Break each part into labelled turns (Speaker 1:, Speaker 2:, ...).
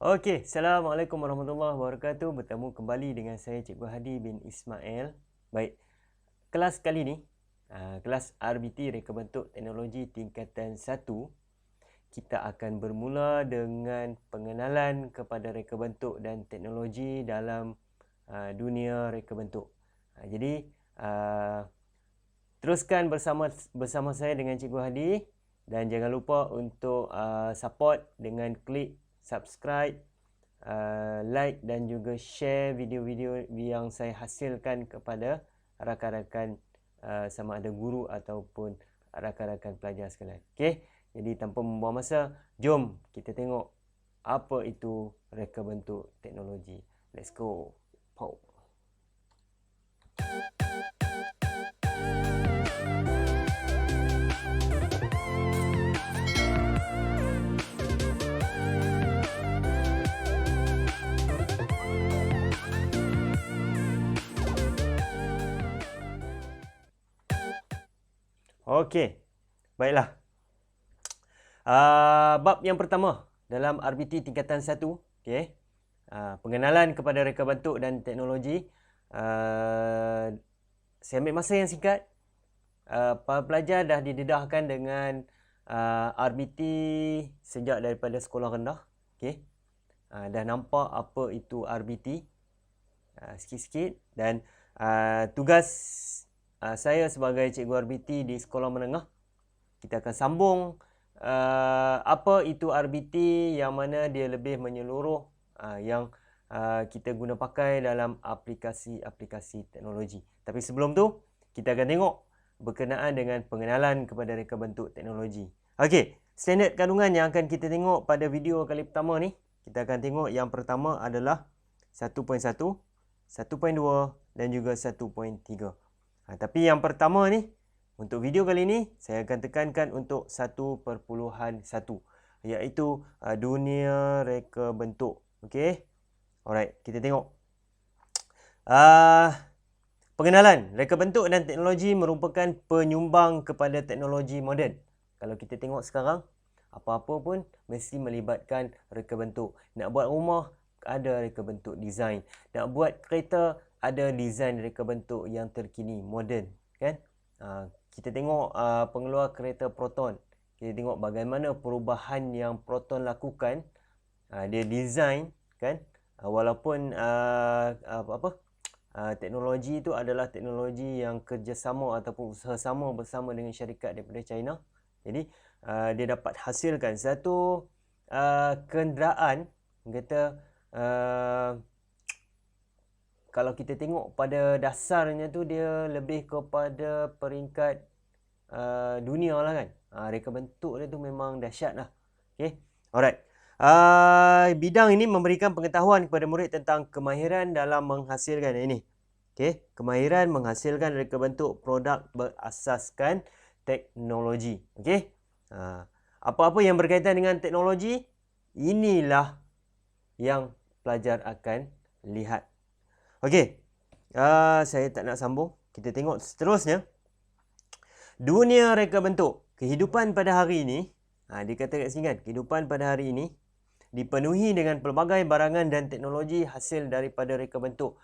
Speaker 1: Okey, Assalamualaikum warahmatullahi wabarakatuh. Bertemu kembali dengan saya Cikgu Hadi bin Ismail. Baik, kelas kali ni, kelas RBT Reka Bentuk Teknologi Tingkatan 1, kita akan bermula dengan pengenalan kepada reka bentuk dan teknologi dalam dunia reka bentuk. Jadi, teruskan bersama saya dengan Cikgu Hadi dan jangan lupa untuk support dengan klik subscribe, like dan juga share video-video yang saya hasilkan kepada rakan-rakan sama ada guru ataupun rakan-rakan pelajar sekalian. Okey, jadi tanpa membuang masa, jom kita tengok apa itu reka bentuk teknologi. Let's go. Pow. Okey, baiklah. Bab yang pertama dalam RBT tingkatan 1, okey. Pengenalan kepada reka bentuk dan teknologi. Saya ambil masa yang singkat. Para pelajar dah didedahkan dengan RBT sejak daripada sekolah rendah. Okey. Dah nampak apa itu RBT sikit-sikit dan tugas saya sebagai cikgu RBT di sekolah menengah, kita akan sambung apa itu RBT yang mana dia lebih menyeluruh yang kita guna pakai dalam aplikasi-aplikasi teknologi. Tapi sebelum tu, kita akan tengok berkenaan dengan pengenalan kepada reka bentuk teknologi. Okey, standard kandungan yang akan kita tengok pada video kali pertama ni, kita akan tengok yang pertama adalah 1.1, 1.2 dan juga 1.3. Tapi yang pertama ni, untuk video kali ni, saya akan tekankan untuk 1.1, iaitu dunia reka bentuk. Okey. Alright, kita tengok. Pengenalan reka bentuk dan teknologi merupakan penyumbang kepada teknologi moden. Kalau kita tengok sekarang, apa-apa pun mesti melibatkan reka bentuk. Nak buat rumah, ada reka bentuk design. Nak buat kereta, ada design reka bentuk yang terkini, moden, kan? Kita tengok pengeluar kereta Proton. Kita tengok bagaimana perubahan yang Proton lakukan. Dia design, kan? Walaupun teknologi itu adalah teknologi yang kerjasama ataupun usaha sama bersama dengan syarikat daripada China. Jadi dia dapat hasilkan satu kenderaan, kata kalau kita tengok pada dasarnya tu dia lebih kepada peringkat dunia lah kan. Reka bentuk dia tu memang dahsyat lah. Okay. Alright. Bidang ini memberikan pengetahuan kepada murid tentang kemahiran dalam menghasilkan ini. Okay. Kemahiran menghasilkan reka bentuk produk berasaskan teknologi. Okay. Apa-apa yang berkaitan dengan teknologi, inilah yang pelajar akan lihat. Okey, saya tak nak sambung. Kita tengok seterusnya. Dunia reka bentuk. Kehidupan pada hari ini, dikata kat sini kan, kehidupan pada hari ini dipenuhi dengan pelbagai barangan dan teknologi hasil daripada reka bentuk.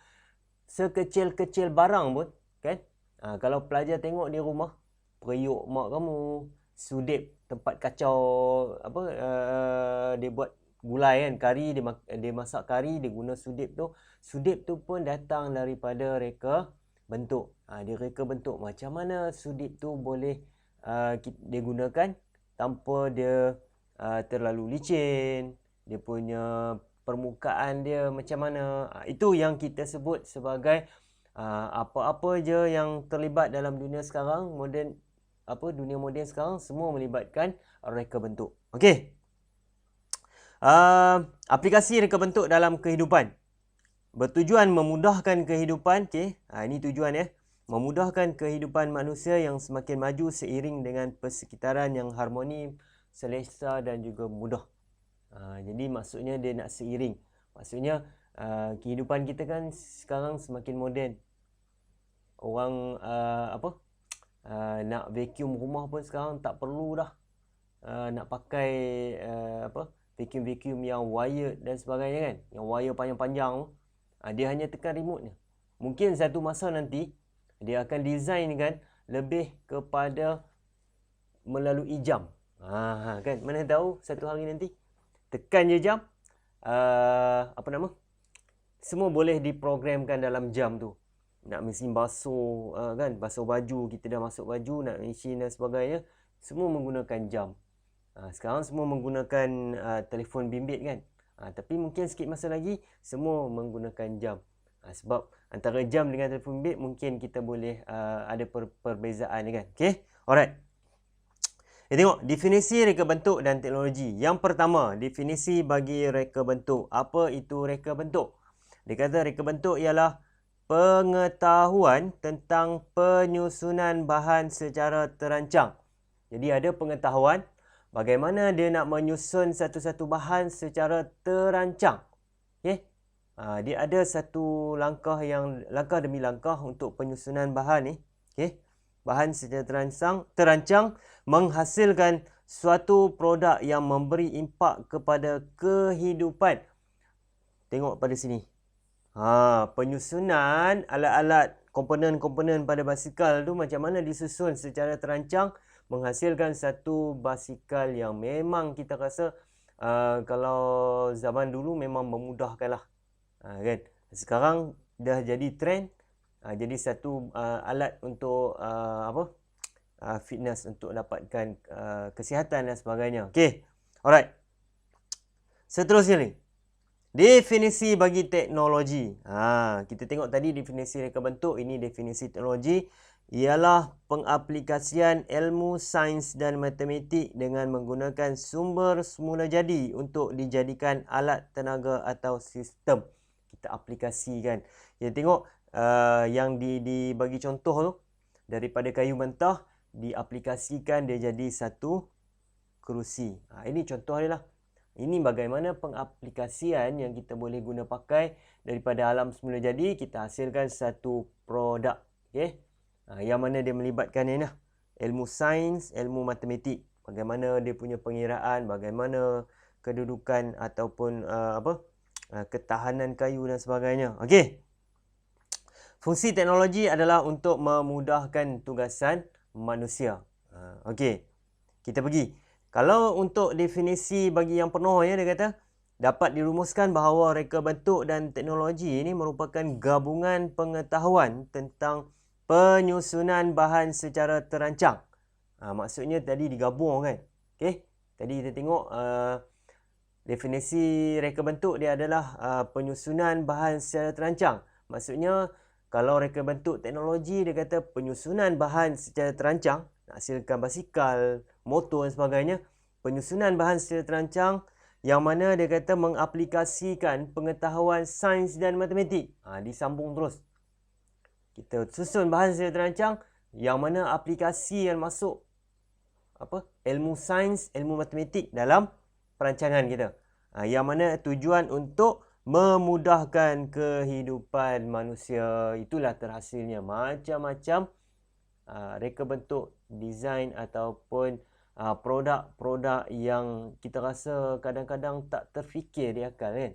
Speaker 1: Sekecil-kecil barang pun, kan? Kalau pelajar tengok di rumah, periuk mak kamu, sudip tempat kacau, dia buat gulai kan, kari, dia masak kari, dia guna sudip tu. Sudip tu pun datang daripada reka bentuk. Dia reka bentuk macam mana sudip tu boleh dia gunakan tanpa dia terlalu licin, dia punya permukaan dia macam mana. Itu yang kita sebut sebagai apa-apa je yang terlibat dalam dunia sekarang, dunia moden sekarang, semua melibatkan reka bentuk. Okey. Aplikasi reka bentuk dalam kehidupan bertujuan memudahkan kehidupan. Okay. Ini tujuan ya. Memudahkan kehidupan manusia yang semakin maju seiring dengan persekitaran yang harmoni, selesa dan juga mudah. Jadi maksudnya dia nak seiring. Maksudnya kehidupan kita kan sekarang semakin moden. Orang nak vacuum rumah pun sekarang tak perlu dah. Nak pakai vacuum yang wired dan sebagainya kan, yang wire panjang-panjang tu, dia hanya tekan remote je. Mungkin satu masa nanti dia akan design kan lebih kepada melalui jam. Kan, mana tahu satu hari nanti tekan je jam, semua boleh diprogramkan dalam jam tu. Nak mesin basuh, kan, basuh baju, kita dah masuk baju, nak mesin dan sebagainya, semua menggunakan jam. Sekarang semua menggunakan telefon bimbit kan. Tapi mungkin sikit masa lagi semua menggunakan jam. Sebab antara jam dengan telefon bimbit mungkin kita boleh ada perbezaan kan. Okay, alright. Tengok definisi reka bentuk dan teknologi. Yang pertama, definisi bagi reka bentuk. Apa itu reka bentuk? Dia kata reka bentuk ialah pengetahuan tentang penyusunan bahan secara terancang. Jadi ada pengetahuan bagaimana dia nak menyusun satu-satu bahan secara terancang. Okay? Dia ada satu langkah demi langkah untuk penyusunan bahan ni. Okay? Bahan secara terancang menghasilkan suatu produk yang memberi impak kepada kehidupan. Tengok pada sini. Penyusunan alat-alat komponen-komponen pada basikal tu macam mana disusun secara terancang menghasilkan satu basikal yang memang kita rasa kalau zaman dulu memang memudahkan lah. Kan? Sekarang dah jadi trend. Jadi satu alat untuk fitness untuk dapatkan kesihatan dan sebagainya. Okey. Alright. Seterusnya ni. Definisi bagi teknologi. Kita tengok tadi definisi reka bentuk, ini definisi teknologi ialah pengaplikasian ilmu sains dan matematik dengan menggunakan sumber semula jadi untuk dijadikan alat tenaga atau sistem. Kita aplikasikan. Kita tengok yang dibagi contoh tu daripada kayu mentah diaplikasikan dia jadi satu kerusi. Ini contoh dia lah. Ini bagaimana pengaplikasian yang kita boleh guna pakai daripada alam semula jadi kita hasilkan satu produk. Okay? Yang mana dia melibatkan ni lah. Ilmu sains, ilmu matematik. Bagaimana dia punya pengiraan, bagaimana kedudukan ataupun ketahanan kayu dan sebagainya. Okey. Fungsi teknologi adalah untuk memudahkan tugasan manusia. Okey. Kita pergi. Kalau untuk definisi bagi yang penuh ya, dia kata dapat dirumuskan bahawa reka bentuk dan teknologi ini merupakan gabungan pengetahuan tentang penyusunan bahan secara terancang. Maksudnya tadi digabung kan. Okey. Tadi kita tengok definisi reka bentuk dia adalah penyusunan bahan secara terancang. Maksudnya kalau reka bentuk teknologi dia kata penyusunan bahan secara terancang, nak hasilkan basikal, motor dan sebagainya. Penyusunan bahan secara terancang yang mana dia kata mengaplikasikan pengetahuan sains dan matematik. Disambung terus. Kita susun bahan secara terancang yang mana aplikasi yang masuk ilmu sains, ilmu matematik dalam perancangan kita. Yang mana tujuan untuk memudahkan kehidupan manusia. Itulah terhasilnya macam-macam reka bentuk, design ataupun produk-produk yang kita rasa kadang-kadang tak terfikir di akal kan.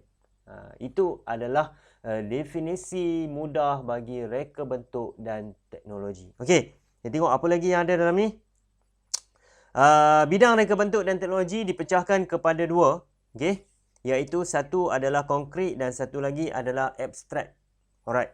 Speaker 1: Itu adalah definisi mudah bagi reka bentuk dan teknologi. Okey, kita tengok apa lagi yang ada dalam ni. Bidang reka bentuk dan teknologi dipecahkan kepada dua. Okey. Iaitu satu adalah konkret dan satu lagi adalah abstrak. Alright.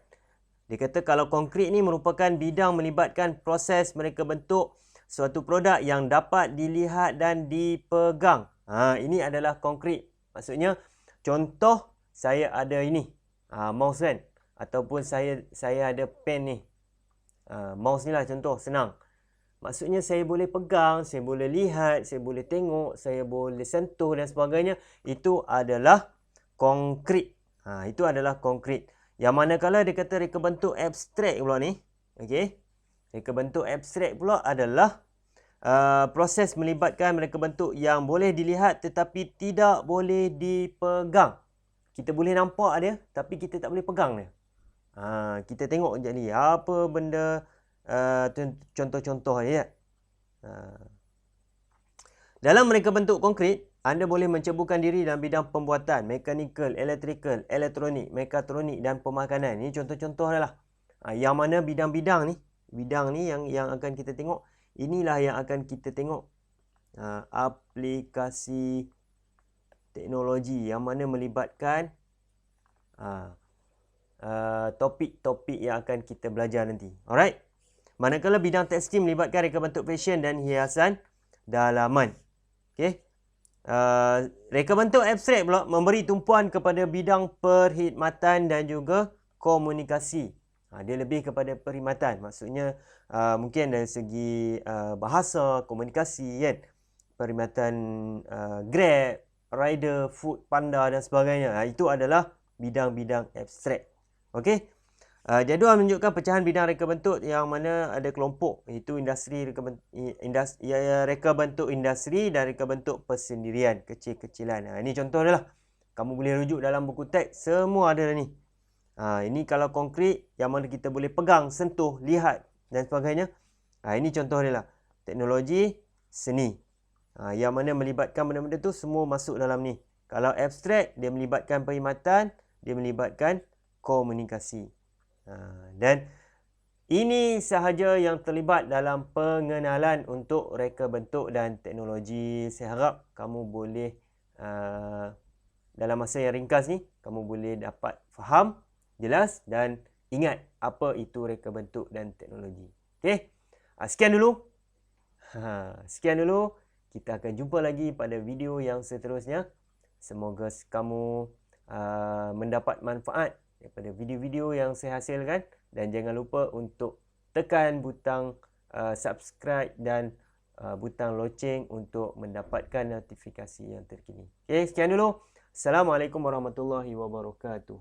Speaker 1: Dia kata kalau konkret ni merupakan bidang melibatkan proses mereka bentuk suatu produk yang dapat dilihat dan dipegang. Ini adalah konkret. Maksudnya contoh saya ada ini. Mouse kan. Ataupun saya ada pen ni. Mouse ni lah contoh. Senang. Maksudnya saya boleh pegang, saya boleh lihat, saya boleh tengok, saya boleh sentuh dan sebagainya. Itu adalah konkret. Itu adalah konkret. Yang manakala dia kata reka bentuk abstrak pula ni. Okey. Reka bentuk abstrak pula adalah proses melibatkan reka bentuk yang boleh dilihat tetapi tidak boleh dipegang. Kita boleh nampak dia tapi kita tak boleh pegang dia. Kita tengok sekejap ni apa benda contoh-contoh ya. Dalam reka bentuk konkret, Anda boleh menceburkan diri dalam bidang pembuatan, mechanical, electrical, elektronik, mekatronik dan pemakanan. Ini contoh-contoh adalah. Yang mana bidang-bidang ni yang akan kita tengok. Inilah yang akan kita tengok. Aplikasi teknologi yang mana melibatkan topik-topik yang akan kita belajar nanti. Alright. Manakala bidang tekstil melibatkan reka bentuk fashion dan hiasan dalaman. Okey. Reka bentuk abstrak pula memberi tumpuan kepada bidang perkhidmatan dan juga komunikasi. Dia lebih kepada perkhidmatan. Maksudnya mungkin dari segi bahasa, komunikasi kan. Perkhidmatan Grab, Rider, Food Panda dan sebagainya. Itu adalah bidang-bidang abstrak. Okey. Jadual menunjukkan pecahan bidang reka bentuk yang mana ada kelompok, iaitu industri reka bentuk industri dan reka bentuk persendirian, kecil-kecilan. Ini contoh adalah kamu boleh rujuk dalam buku teks, semua ada ni. Ini kalau konkret yang mana kita boleh pegang, sentuh, lihat dan sebagainya. Ini contoh adalah teknologi seni. Yang mana melibatkan benda-benda tu semua masuk dalam ni. Kalau abstrak, dia melibatkan perkhidmatan, dia melibatkan komunikasi. Dan ini sahaja yang terlibat dalam pengenalan untuk reka bentuk dan teknologi. Saya harap kamu boleh dalam masa yang ringkas ni, kamu boleh dapat faham, jelas dan ingat apa itu reka bentuk dan teknologi. Okey, sekian dulu. Sekian dulu. Kita akan jumpa lagi pada video yang seterusnya. Semoga kamu mendapat manfaat daripada video-video yang saya hasilkan, dan jangan lupa untuk tekan butang subscribe dan butang loceng untuk mendapatkan notifikasi yang terkini. Okey, sekian dulu. Assalamualaikum warahmatullahi wabarakatuh.